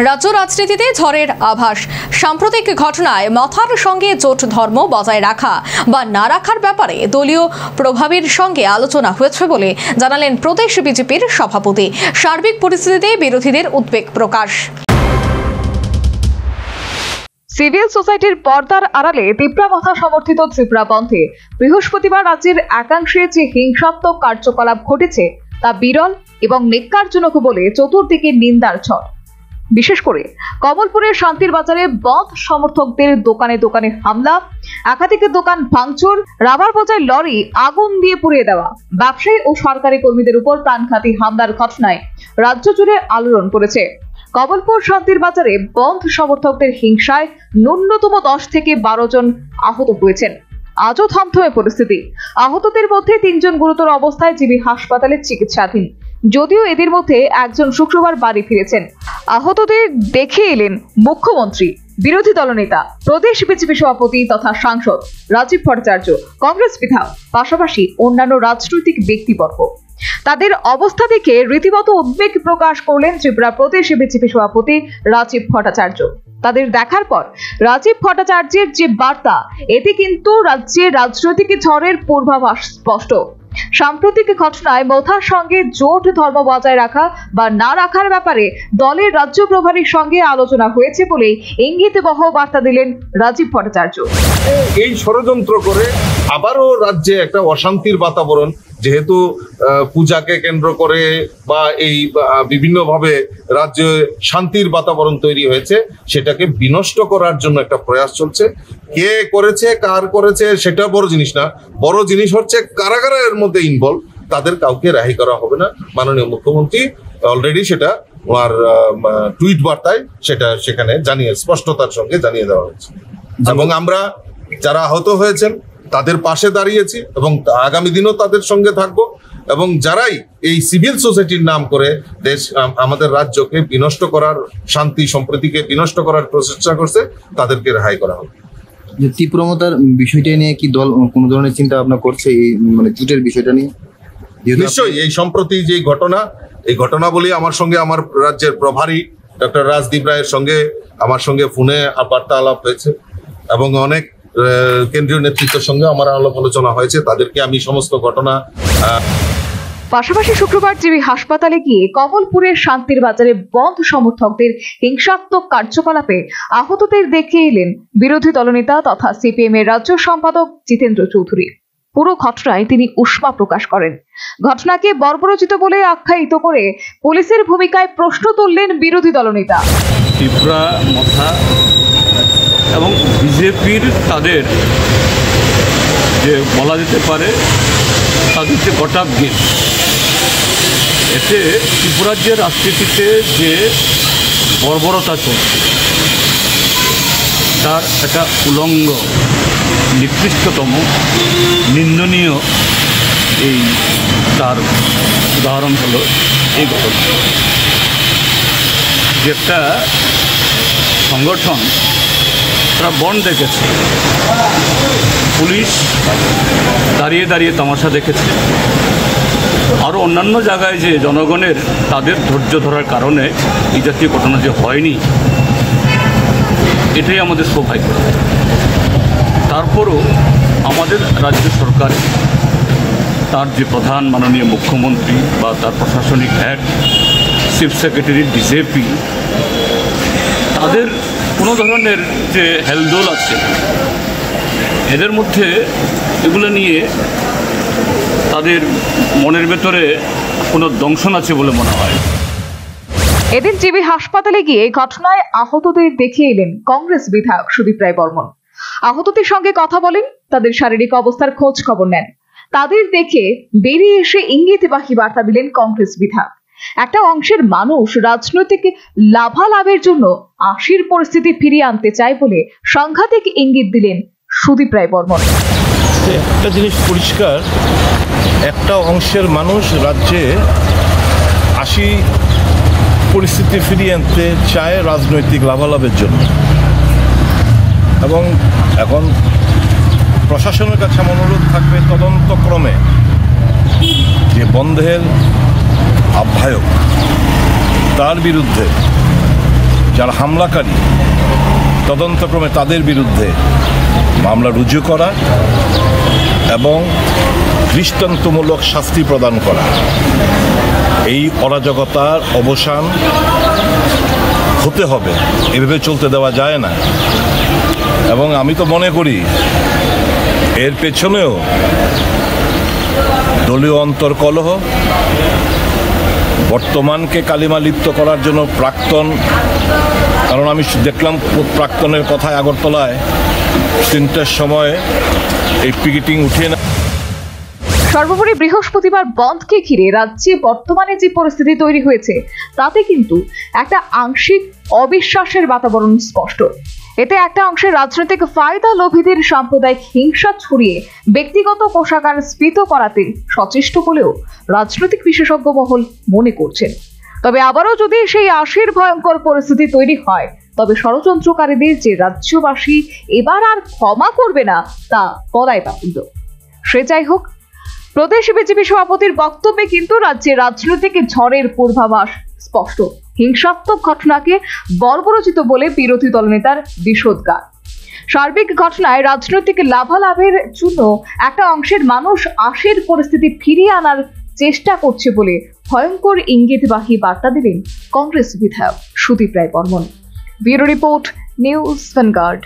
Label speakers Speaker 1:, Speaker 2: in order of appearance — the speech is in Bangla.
Speaker 1: রাজ্য রাজনীতিতে ঝড়ের আভাস। সাম্প্রতিক ঘটনায় মাথার সঙ্গে জোট ধর্ম বজায় রাখা বা না রাখার ব্যাপারে দলীয় প্রভাবের সঙ্গে আলোচনা হয়েছে বলে জানালেন প্রদেশ বিজেপির সভাপতি। সার্বিক পরিস্থিতিতে বিরোধীদের উদ্বেগ প্রকাশ।
Speaker 2: সিভিল সোসাইটির পর্দার আড়ালে তীব্রামাথা সমর্থিত ত্রিপুরা বন্ধে বৃহস্পতিবার রাজ্যের একাংশে যে হিংসাত্মক কার্যকলাপ ঘটেছে তা বিরল এবং নেক্কারজনক বলে চতুর্দিকে নিন্দার ঝড়। বিশেষ করে কমলপুরের শান্তির বাজারে বন্ধ সমর্থকদের দোকানে দোকানে হামলা, একাধিক দোকান ভাঙচুর, রাবার বোঝাই লরি আগুন দিয়ে পুড়িয়ে দেওয়া, ব্যবসায়ী ও সরকারি কর্মীদের উপর প্রাণঘাতী হামলার ঘটনায় রাজ্য জুড়ে আলোড়ন পড়েছে। কমলপুর শান্তির বাজারে বন্ধ সমর্থকদের হিংসায় ন্যূনতম 10 থেকে 12 জন আহত হয়েছেন। আজও থমথমে পরিস্থিতি। আহতদের মধ্যে 3 জন গুরুতর অবস্থায় জিবি হাসপাতালে চিকিৎসাধীন। যদিও এদের মধ্যে একজন শুক্রবার বাড়ি ফিরেছেন। আহতদের দেখে এলেন মুখ্যমন্ত্রী, বিরোধী দলনেতা, প্রদেশ বিজেপি সভাপতি তথা সাংসদ রাজীব ভট্টাচার্য, কংগ্রেস বিধায়ক, পাশাপাশি অন্যান্য রাজনৈতিক ব্যক্তিবর্গ। তাদের অবস্থা দেখে রীতিমতো উদ্বেগ প্রকাশ করলেন ত্রিপুরা প্রদেশ বিজেপি সভাপতি রাজীব ভট্টাচার্য। তাদের দেখার পর রাজীব ভট্টাচার্যের যে বার্তা, এতে কিন্তু রাজ্যের রাজনৈতিক ঝড়ের পূর্বাভাস স্পষ্ট। সাম্প্রতিক ঘটনায় মাথার সঙ্গে জোট ধর্ম বজায় রাখা বা না রাখার ব্যাপারে দলের রাজ্য প্রভারীর সঙ্গে আলোচনা হয়েছে বলেই ইঙ্গিতবহ বার্তা দিলেন রাজীব ভট্টাচার্য।
Speaker 3: এই ষড়যন্ত্র করে আবারও রাজ্যে একটা অশান্তির বাতাবরণ, যেহেতু পূজাকে কেন্দ্র করে বা এই বিভিন্নভাবে রাজ্যে শান্তির বাতাবরণ তৈরি হয়েছে, সেটাকে বিনষ্ট করার জন্য একটা প্রয়াস চলছে। কে করেছে, কার করেছে, সেটা বড় জিনিস না। বড় জিনিস হচ্ছে কারা কারা এর মধ্যে ইনভলভ, তাদের কাউকে রেহাই করা হবে না। মাননীয় মুখ্যমন্ত্রী অলরেডি সেটা ওনার টুইট বার্তায় সেটা সেখানে স্পষ্টতার সঙ্গে জানিয়ে দেওয়া হয়েছে। এবং আমরা যারা আহত হয়েছেন তাদের পাশে দাঁড়িয়েছি এবং আগামী দিনও তাদের সঙ্গে থাকবো। এবং যারাই এই সিভিল সোসাইটির নাম করে আমাদের রাজ্যকে বিনষ্ট করার, শান্তি সম্প্রীতিকে বিনষ্ট করার প্রচেষ্টা করছে, তাদেরকে রেহাই করা হবে।
Speaker 4: যে তীব্রমতার বিষয়টা নিয়ে কি দল কোন ধরনের চিন্তা ভাবনা করছে, এই মানে জুটের বিষয়টা নিয়ে?
Speaker 3: নিশ্চয়ই এই সম্প্রতি যে এই ঘটনা বলি, আমার সঙ্গে আমার রাজ্যের প্রভারী ডক্টর রাজদীপ রায়ের সঙ্গে আমার সঙ্গে ফোনে বার্তালাপ হয়েছে এবং অনেক কেন্দ্রীয় নেতৃত্বের সঙ্গে আমার আলাপ আলোচনা হয়েছে। তাদেরকে আমি সমস্ত ঘটনা।
Speaker 2: পাশাপাশি শুক্রবার জিবি হাসপাতালে গিয়ে কমলপুরের শান্তির বাজারে বন্ধ সমর্থকদের হিংসাত্মক কার্যকলাপে আহতদের দেখে এলেন বিরোধী দলনেতা তথা সিপিএম এর রাজ্য সম্পাদক জিতেন্দ্র চৌধুরী। পুরো ঘটনায় তিনি উষ্মা প্রকাশ করেন। ঘটনাকে বর্বরোচিত বলে আখ্যায়িত করে পুলিশের ভূমিকায় প্রশ্ন তুললেন বিরোধী দলনেতা।
Speaker 5: ত্রিপুরা মথা এবং বিজেপির তাদের যে বলা যেতে পারে তাদের যে গটাপ গেম, এতে ত্রিপুরার যে রাজনীতিতে যে বর্বরতা চলছে তার একটা উলঙ্গ, নিকৃষ্টতম, নিন্দনীয় এই তার উদাহরণ হলো এই ঘটনা। যে একটা সংগঠন তারা বন্ড দেখেছে, পুলিশ দাঁড়িয়ে দাঁড়িয়ে তামাশা দেখেছে, আরও অন্যান্য জায়গায় যে জনগণের তাদের ধৈর্য ধরার কারণে এই জাতীয় ঘটনা যে হয়নি, এটাই আমাদের সৌভাগ্য। তারপরও আমাদের রাজ্য সরকার, তার যে প্রধান মাননীয় মুখ্যমন্ত্রী বা তার প্রশাসনিক হেড, চিফ সেক্রেটারি, ডিজিপি, তাদের কোনো ধরনের যে হেলদোল আছে, এদের মধ্যে এগুলো নিয়ে তাদের মনের ভেতরে কোনো দংশন আছে বলে মনে হয়।
Speaker 2: এদিন জিবি হাসপাতালে গিয়ে ঘটনায় আহতদের দেখে এলেন কংগ্রেস বিধায়ক সুদীপ রায় বর্মন। আহতদের সঙ্গে কথা বলেন, তাদের শারীরিক অবস্থার খোঁজ খবর নেন। তাদের দেখে বেরিয়ে এসে ইঙ্গিতবাহী বার্তা দিলেন কংগ্রেস বিধায়ক। একটা অংশের মানুষ রাজনৈতিক লাভালাভের জন্য আশির পরিস্থিতি ফিরিয়ে আনতে চায় বলে সাংঘাতিক ইঙ্গিত দিলেন সুদীপ রায় বর্মন।
Speaker 6: একটা জিনিস পরিষ্কার, একটা অংশের মানুষ রাজ্যে আশি পরিস্থিতি ফিরিয়ে আনতে চায় রাজনৈতিক লাভালাভের জন্য। এবং এখন প্রশাসনের কাছে আমার অনুরোধ থাকবে, তদন্তক্রমে যে বন্ধের আহ্বায়ক তার বিরুদ্ধে যারা হামলাকারী তদন্তক্রমে তাদের বিরুদ্ধে মামলা রুজু করা এবং দৃষ্টান্তমূলক শাস্তি প্রদান করা। এই অরাজকতার অবসান হতে হবে, এভাবে চলতে দেওয়া যায় না। এবং আমি তো মনে করি এর পেছনেও দলীয় অন্তর্কলহ, বর্তমানকে কালিমা লিপ্ত করার জন্য কারণ আমি দেখলাম প্রাক্তনের কথায় আগরতলায় 3টার সময় এই পিকেটিং উঠিয়ে না।
Speaker 2: সর্বোপরি বৃহস্পতিবার বন্ধকে ঘিরে রাজ্যে বর্তমানে যে পরিস্থিতি তৈরি হয়েছে তাতে কিন্তু একটা আংশিক অবিশ্বাসের বাতাবরণ স্পষ্ট। এতে একটা অংশের রাজনৈতিক ফায়দা লোভীদের সাম্প্রদায়িক হিংসা ছড়িয়ে ব্যক্তিগত কোষাগার স্ফীত করাতে সচেষ্ট বলেও রাজনৈতিক বিশেষজ্ঞ মহল মনে করছেন। তবে আবারও যদি সেই আশির ভয়ঙ্কর পরিস্থিতি তৈরি হয় তবে ষড়যন্ত্রকারীদের যে রাজ্যবাসী এবার আর ক্ষমা করবে না তা বলাই বাহুল্য। সে যাই হোক, প্রদেশ বিজেপি সভাপতির বক্তব্যে কিন্তু রাজ্যে রাজনৈতিক ঝড়ের পূর্বাভাস স্পষ্ট। হিংসাত্মক ঘটনাকে বর্বরোচিত বলে বিরোধী দলনেতার বিষোদ্গার। সার্বিক ঘটনায় রাজনৈতিক লাভালাভের জন্য একটা অংশের মানুষ আশির পরিস্থিতি ফিরিয়ে আনার চেষ্টা করছে বলে ভয়ঙ্কর ইঙ্গিতবাহী বার্তা দিলেন কংগ্রেস বিধায়ক Sudip Roy Barman. Bureau report, news vanguard.